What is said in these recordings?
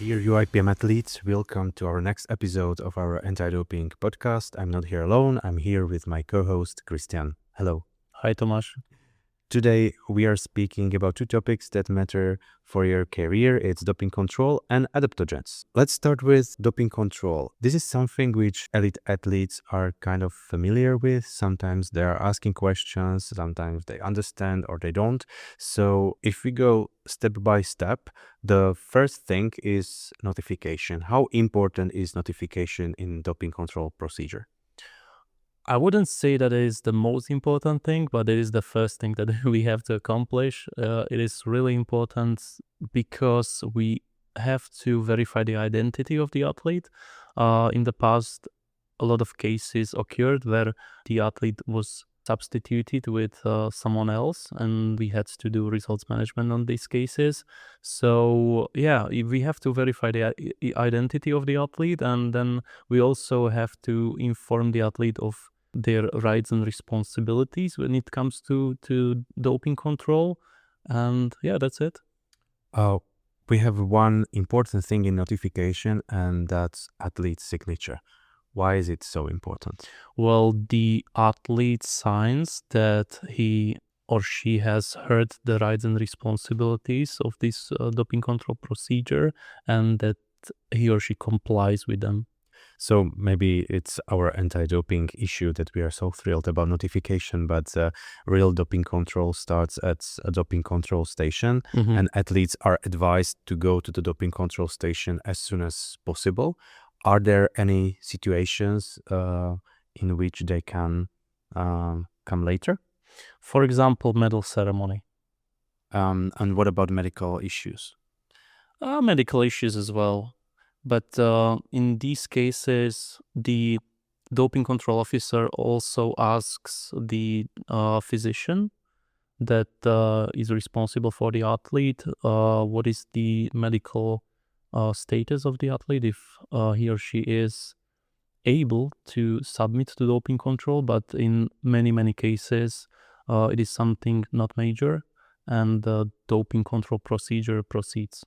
Dear UIPM athletes, welcome to our next episode of our anti-doping podcast. I'm not here alone. I'm here with my co-host, Christian. Hello. Hi, Tomasz. Today, we are speaking about two topics that matter for your career. It's doping control and adaptogens. Let's start with doping control. This is something which elite athletes are kind of familiar with. Sometimes they are asking questions, sometimes they understand or they don't. So if we go step by step, the first thing is notification. How important is notification in doping control procedure? I wouldn't say that it is the most important thing, but it is the first thing that we have to accomplish. It is really important because we have to verify the identity of the athlete. In the past, a lot of cases occurred where the athlete was substituted with someone else, and we had to do results management on these cases. So yeah, we have to verify the identity of the athlete, and then we also have to inform the athlete of their rights and responsibilities when it comes to doping control. And yeah, that's it. We have one important thing in notification, and that's athlete signature. Why is it so important? Well, the athlete signs that he or she has heard the rights and responsibilities of this doping control procedure, and that he or she complies with them. So maybe it's our anti-doping issue that we are so thrilled about notification, but real doping control starts at a doping control station, and athletes are advised to go to the doping control station as soon as possible. Are there any situations in which they can come later? For example, medal ceremony. And what about medical issues? Medical issues as well. But in these cases, the doping control officer also asks the physician that is responsible for the athlete what is the medical status of the athlete, if he or she is able to submit to doping control. But in many cases, it is something not major, and the doping control procedure proceeds.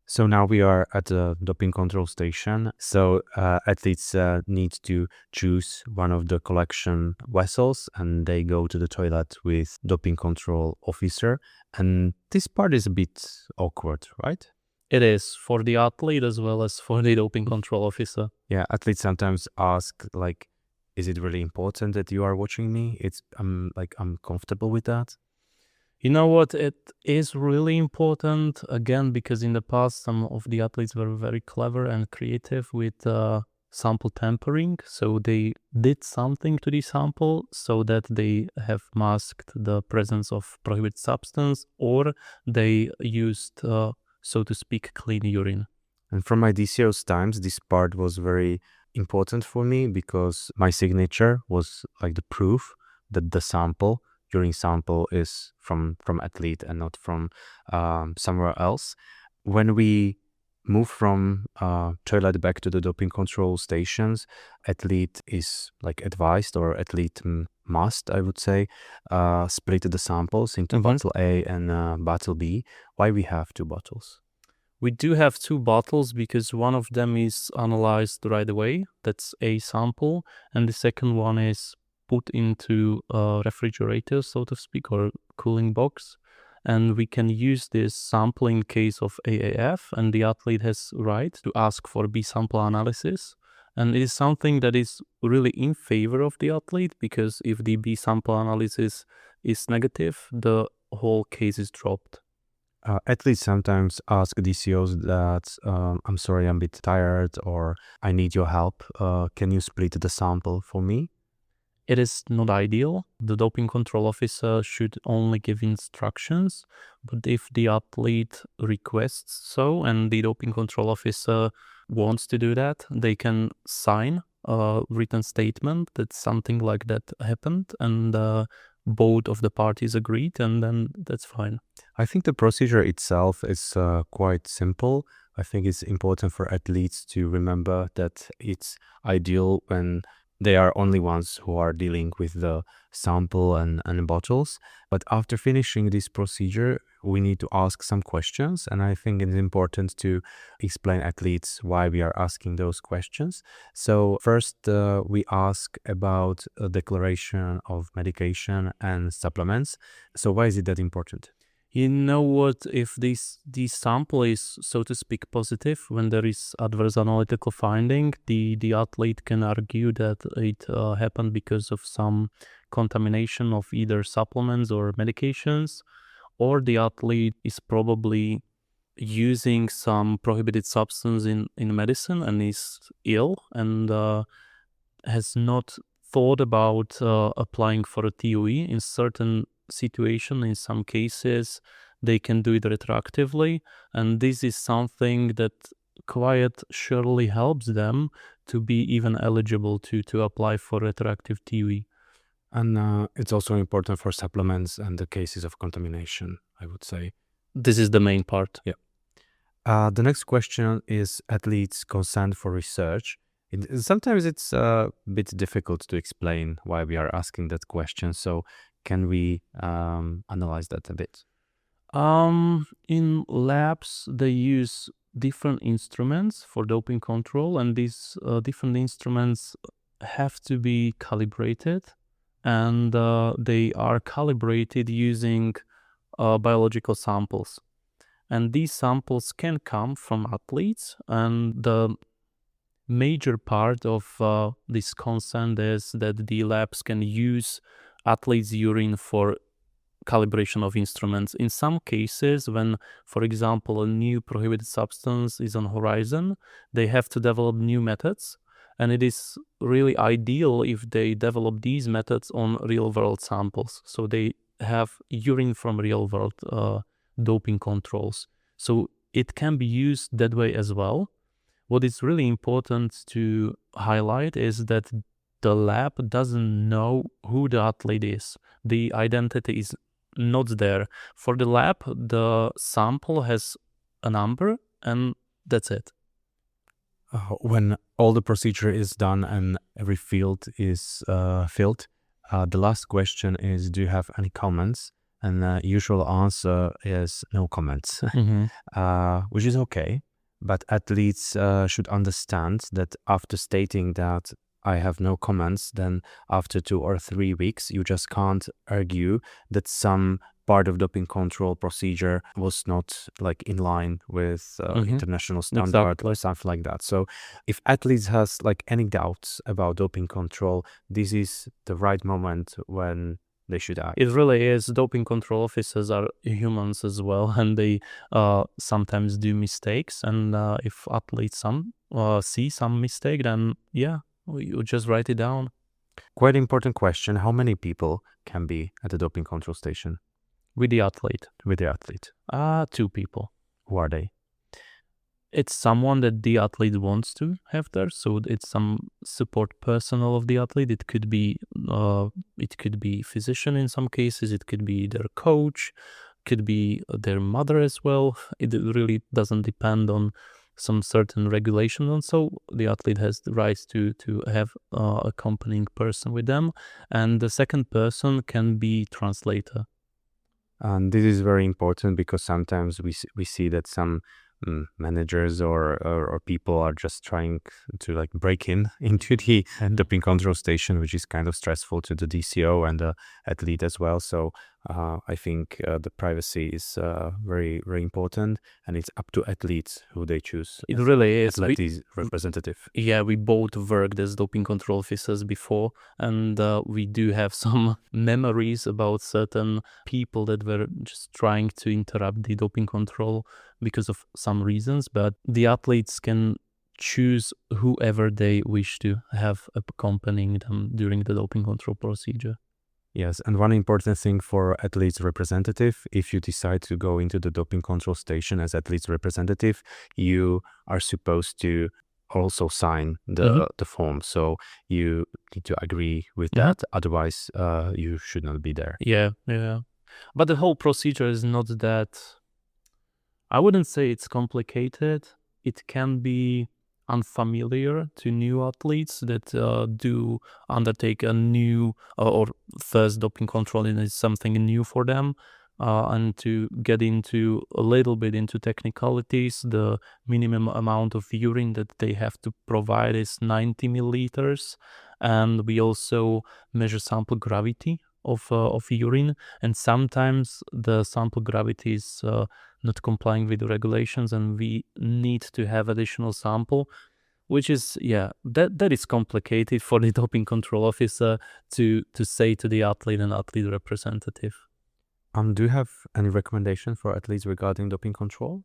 So now we are at the doping control station. So athletes need to choose one of the collection vessels, and they go to the toilet with doping control officer. And this part is a bit awkward, right? It is for the athlete as well as for the doping control officer. Yeah, athletes sometimes ask, like, is it really important that you are watching me? I'm comfortable with that. You know what? It is really important, again, because in the past, some of the athletes were very clever and creative with sample tampering. So they did something to the sample so that they have masked the presence of prohibited substance, or they used, so to speak, clean urine. And from my DCO's times, this part was very important for me because my signature was like the proof that the urine sample is from athlete and not from somewhere else. When we move from toilet back to the doping control stations, athlete is like advised, or athlete must, I would say, split the samples into bottle A and bottle B. Why we have two bottles? We do have two bottles because one of them is analyzed right away. That's a sample. And the second one is put into a refrigerator, so to speak, or cooling box. And we can use this sample in case of AAF, and the athlete has right to ask for B sample analysis. And it is something that is really in favor of the athlete, because if the B sample analysis is negative, the whole case is dropped. Athletes sometimes ask DCOs that, I'm sorry, I'm a bit tired, or I need your help. Can you split the sample for me? It is not ideal. The doping control officer should only give instructions, but if the athlete requests so and the doping control officer wants to do that, they can sign a written statement that something like that happened, and both of the parties agreed, and then that's fine. I think the procedure itself is quite simple. I think it's important for athletes to remember that it's ideal when They are only ones who are dealing with the sample and bottles. But after finishing this procedure, we need to ask some questions. And I think it's important to explain athletes why we are asking those questions. So first, we ask about a declaration of medication and supplements. So why is it that important? You know what, if this sample is, so to speak, positive, when there is adverse analytical finding, the athlete can argue that it happened because of some contamination of either supplements or medications, or the athlete is probably using some prohibited substance in medicine and is ill and has not thought about applying for a TOE. In certain situation, in some cases, they can do it retroactively, and this is something that quite surely helps them to be even eligible to apply for retroactive TOE. And it's also important for supplements and the cases of contamination, I would say. This is the main part. Yeah. The next question is athletes' consent for research. Sometimes it's a bit difficult to explain why we are asking that question. So can we analyze that a bit? In labs, they use different instruments for doping control, and these different instruments have to be calibrated, and they are calibrated using biological samples. And these samples can come from athletes, and the major part of this consent is that the labs can use athletes' urine for calibration of instruments. In some cases, when, for example, a new prohibited substance is on horizon, they have to develop new methods, and it is really ideal if they develop these methods on real-world samples. So they have urine from real-world doping controls. So it can be used that way as well. What is really important to highlight is that the lab doesn't know who the athlete is. The identity is not there. For the lab, the sample has a number, and that's it. When all the procedure is done and every field is filled, the last question is, do you have any comments? And the usual answer is no comments, which is okay. But athletes should understand that after stating that I have no comments, then after 2 or 3 weeks, you just can't argue that some part of doping control procedure was not like in line with international standard Exactly. or something like that. So if athletes has like any doubts about doping control, this is the right moment when they should act. It really is. Doping control officers are humans as well, and they sometimes do mistakes. And if athletes see some mistake, then yeah, you just write it down. Quite important question. How many people can be at the doping control station With the athlete. with the athlete? 2 people. Who are they? It's someone that the athlete wants to have there, so it's some support personnel of the athlete. It could be physician in some cases. It could be their coach, could be their mother as well. It really doesn't depend on some certain regulation, and so the athlete has the right to have accompanying person with them, and the second person can be translator. And this is very important because sometimes we see that some managers or people are just trying to like break into the doping control station, which is kind of stressful to the DCO and the athlete as well. So I think the privacy is very, very important, and it's up to athletes who they choose. It really is. Athlete representative. Yeah, we both worked as doping control officers before, and we do have some memories about certain people that were just trying to interrupt the doping control because of some reasons, but the athletes can choose whoever they wish to have accompanying them during the doping control procedure. Yes, and one important thing for athletes representative, if you decide to go into the doping control station as athletes representative, you are supposed to also sign the form. So you need to agree with that. Otherwise, you should not be there. Yeah. But the whole procedure is not that, I wouldn't say it's complicated. It can be unfamiliar to new athletes that do undertake a new or first doping control, and it's something new for them. And to get into a little bit into technicalities, the minimum amount of urine that they have to provide is 90 milliliters. And we also measure sample gravity of urine. And sometimes the sample gravity is not complying with the regulations, and we need to have additional sample, which is that is complicated for the doping control officer to say to the athlete and athlete representative. Do you have any recommendation for athletes regarding doping control?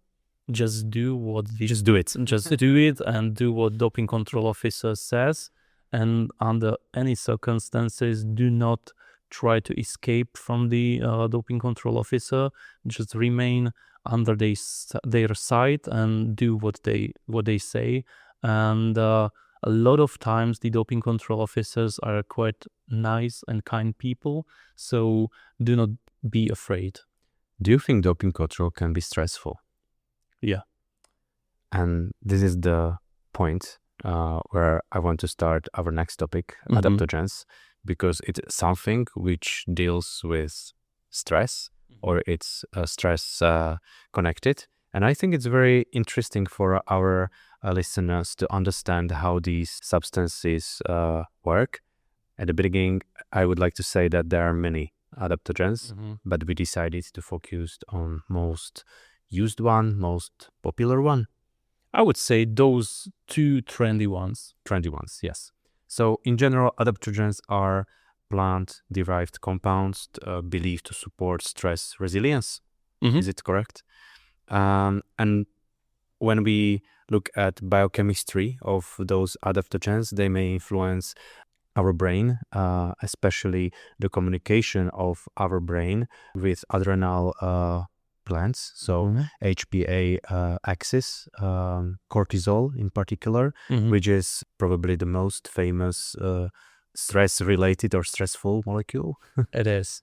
Just do just do it. Just do it and do what doping control officer says. And under any circumstances, do not try to escape from the doping control officer. Just remain under their side and do what they say. And a lot of times, the doping control officers are quite nice and kind people. So do not be afraid. Do you think doping control can be stressful? Yeah. And this is the point where I want to start our next topic, adaptogens, because it's something which deals with stress, or it's stress connected. And I think it's very interesting for our listeners to understand how these substances work. At the beginning, I would like to say that there are many adaptogens, but we decided to focus on most used one, most popular one. I would say those two trendy ones. Trendy ones, yes. So in general, adaptogens are plant-derived compounds believed to support stress resilience. Is it correct? And when we look at biochemistry of those adaptogens, they may influence our brain, especially the communication of our brain with adrenal glands, so HPA axis, cortisol in particular, which is probably the most famous stress-related or stressful molecule. It is.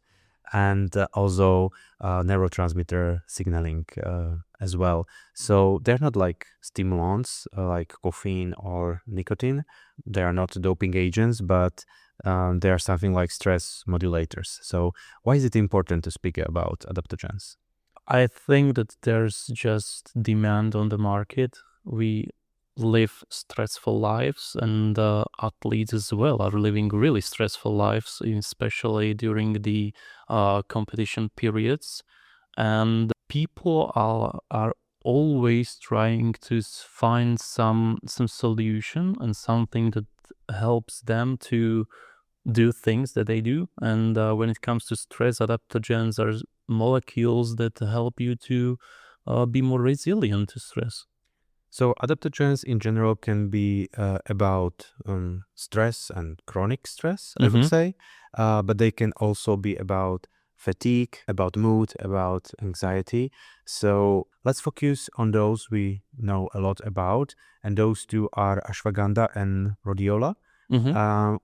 And also neurotransmitter signaling as well. So they're not like stimulants like caffeine or nicotine. They are not doping agents, but they are something like stress modulators. So why is it important to speak about adaptogens? I think that there's just demand on the market. We live stressful lives, and athletes as well are living really stressful lives, especially during the competition periods. And people are always trying to find some solution and something that helps them to do things that they do. And when it comes to stress, adaptogens are molecules that help you to be more resilient to stress. So adaptogens in general can be about stress and chronic stress, I would say, but they can also be about fatigue, about mood, about anxiety. So let's focus on those we know a lot about, and those two are ashwagandha and rhodiola.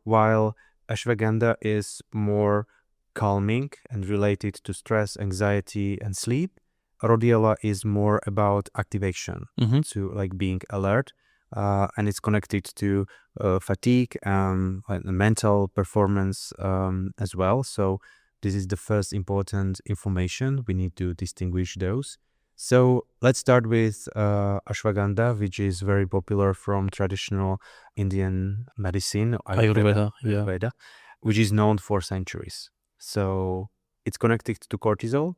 While ashwagandha is more calming and related to stress, anxiety, and sleep, Rhodiola is more about activation, to like being alert, and it's connected to fatigue and mental performance as well. So this is the first important information. We need to distinguish those. So let's start with ashwagandha, which is very popular from traditional Indian medicine, Ayurveda, which is known for centuries. So it's connected to cortisol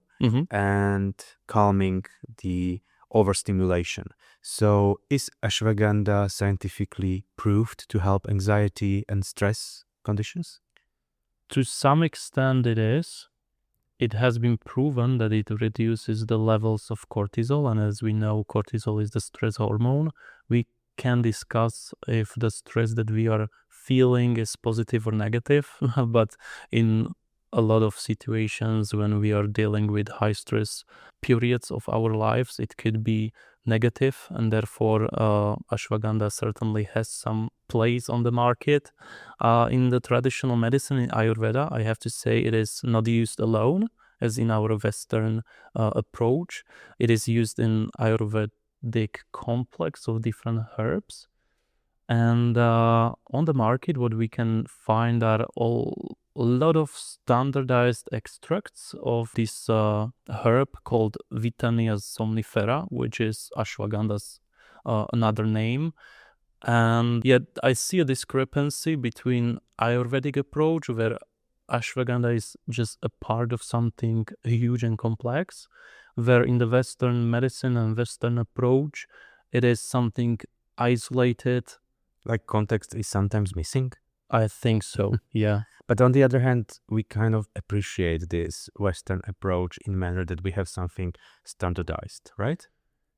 and calming the overstimulation. So is ashwagandha scientifically proved to help anxiety and stress conditions? To some extent it is. It has been proven that it reduces the levels of cortisol, and as we know, cortisol is the stress hormone. We can discuss if the stress that we are feeling is positive or negative, but in a lot of situations when we are dealing with high stress periods of our lives, it could be negative, and therefore ashwagandha certainly has some place on the market. In the traditional medicine, in Ayurveda, I have to say it is not used alone as in our Western approach. It is used in Ayurvedic complex of different herbs. And on the market, what we can find are a lot of standardized extracts of this herb called Vitania somnifera, which is ashwagandha's another name. And yet I see a discrepancy between Ayurvedic approach, where ashwagandha is just a part of something huge and complex, where in the Western medicine and Western approach, it is something isolated. Like context is sometimes missing. I think so, yeah. But on the other hand, we kind of appreciate this Western approach in manner that we have something standardized, right?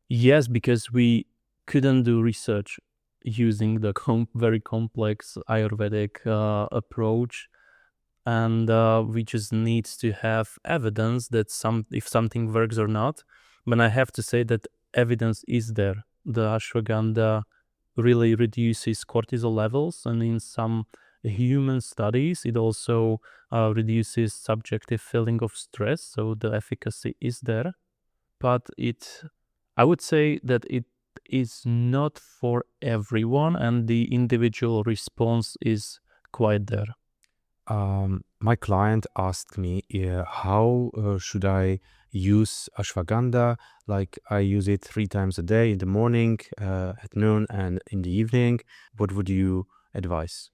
Yes, because we couldn't do research using the very complex Ayurvedic approach, and we just need to have evidence that if something works or not. But I have to say that evidence is there. The ashwagandha really reduces cortisol levels, and in some human studies, it also reduces subjective feeling of stress. So the efficacy is there, but I would say that it is not for everyone, and the individual response is quite there. My client asked me how should I use ashwagandha. Like I use it 3 times a day, in the morning, at noon, and in the evening. What would you advise?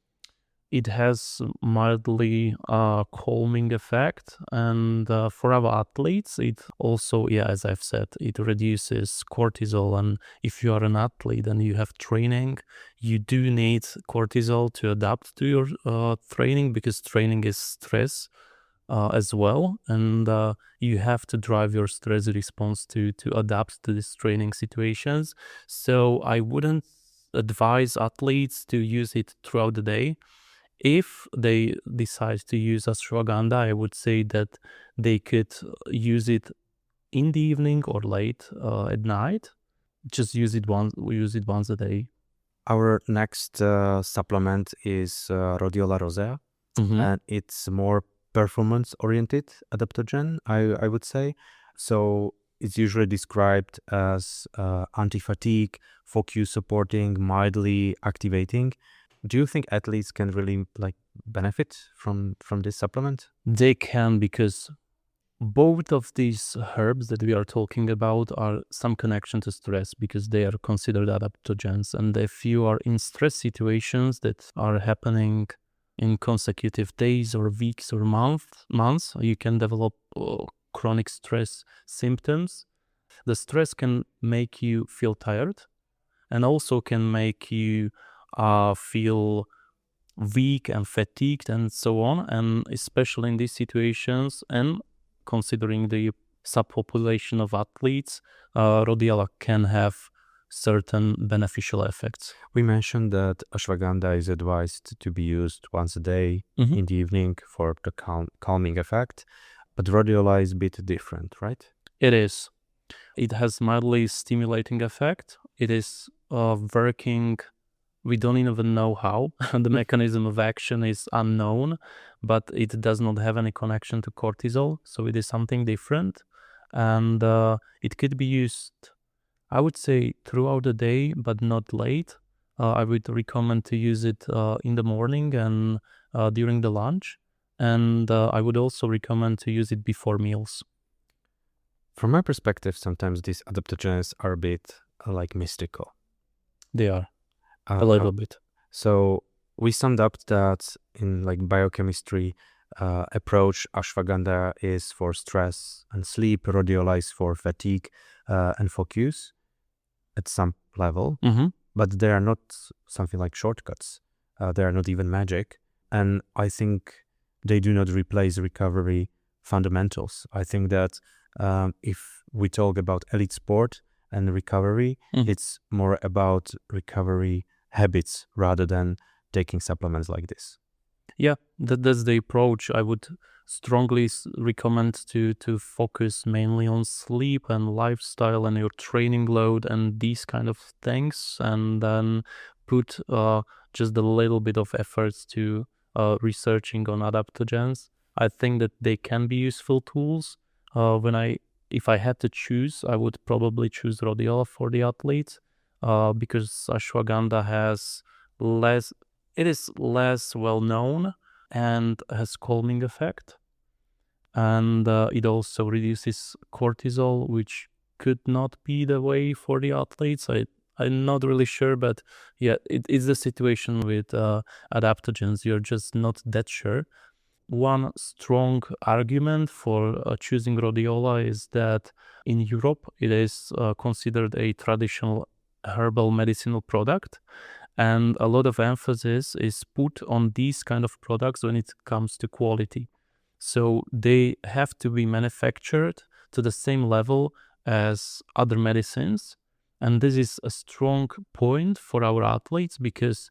It has mildly calming effect, and for our athletes, it also, yeah, as I've said, it reduces cortisol. And if you are an athlete and you have training, you do need cortisol to adapt to your training, because training is stress as well, and you have to drive your stress response to adapt to these training situations. So I wouldn't advise athletes to use it throughout the day. If they decide to use ashwagandha, I would say that they could use it in the evening or late at night. Just use it once a day. Our next supplement is Rhodiola rosea, and it's more performance-oriented adaptogen, I would say. So it's usually described as anti-fatigue, focus supporting, mildly activating. Do you think athletes can really benefit from this supplement? They can, because both of these herbs that we are talking about are some connection to stress, because they are considered adaptogens. And if you are in stress situations that are happening in consecutive days or weeks or months, you can develop chronic stress symptoms. The stress can make you feel tired, and also can make you feel weak and fatigued and so on. And especially in these situations, and considering the subpopulation of athletes, Rhodiola can have certain beneficial effects. We mentioned that ashwagandha is advised to be used once a day in the evening for the calming effect, but rhodiola is a bit different, right? It is. It has mildly stimulating effect. It is working. We don't even know how. The mechanism of action is unknown, but it does not have any connection to cortisol. So it is something different. And it could be used, I would say, throughout the day, but not late. I would recommend to use it in the morning and during the lunch. And I would also recommend to use it before meals. From my perspective, sometimes these adaptogens are a bit mystical. They are. A little bit. So we summed up that in biochemistry approach, ashwagandha is for stress and sleep, rhodiola is for fatigue and focus at some level, but they are not something like shortcuts. They are not even magic, and I think they do not replace recovery fundamentals. I think that if we talk about elite sport and recovery, it's more about recovery habits rather than taking supplements like this. Yeah, that's the approach. I would strongly recommend to focus mainly on sleep and lifestyle and your training load and these kind of things, and then put just a little bit of efforts to researching on adaptogens. I think that they can be useful tools. If I had to choose, I would probably choose Rhodiola for the athletes, because ashwagandha has less well known and has calming effect. And it also reduces cortisol, which could not be the way for the athletes. I'm not really sure, but yeah, it is the situation with adaptogens. You're just not that sure. One strong argument for choosing rhodiola is that in Europe it is considered a traditional herbal medicinal product, and a lot of emphasis is put on these kind of products when it comes to quality. So they have to be manufactured to the same level as other medicines, and this is a strong point for our athletes because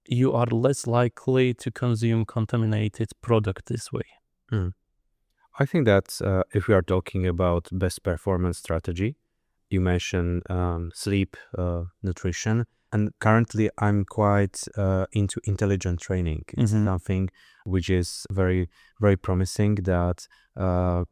you are less likely to consume contaminated product this way. I think that if we are talking about best performance strategy, you mentioned sleep, nutrition, and currently I'm quite into intelligent training. It's something which is very, very promising that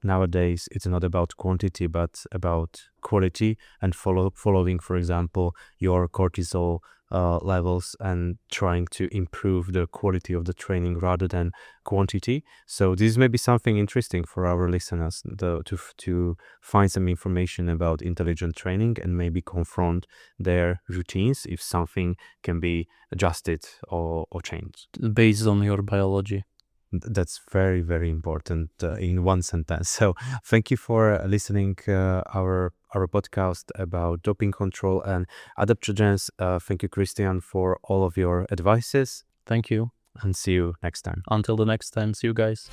nowadays it's not about quantity, but about quality and following, for example, your cortisol levels and trying to improve the quality of the training rather than quantity. So this may be something interesting for our listeners to find some information about intelligent training and maybe confront their routines if something can be adjusted or changed. Based on your biology. That's very, very important in one sentence. So thank you for listening our podcast about doping control and adaptogens. Thank you, Christian, for all of your advices. Thank you. And see you next time. Until the next time, see you guys.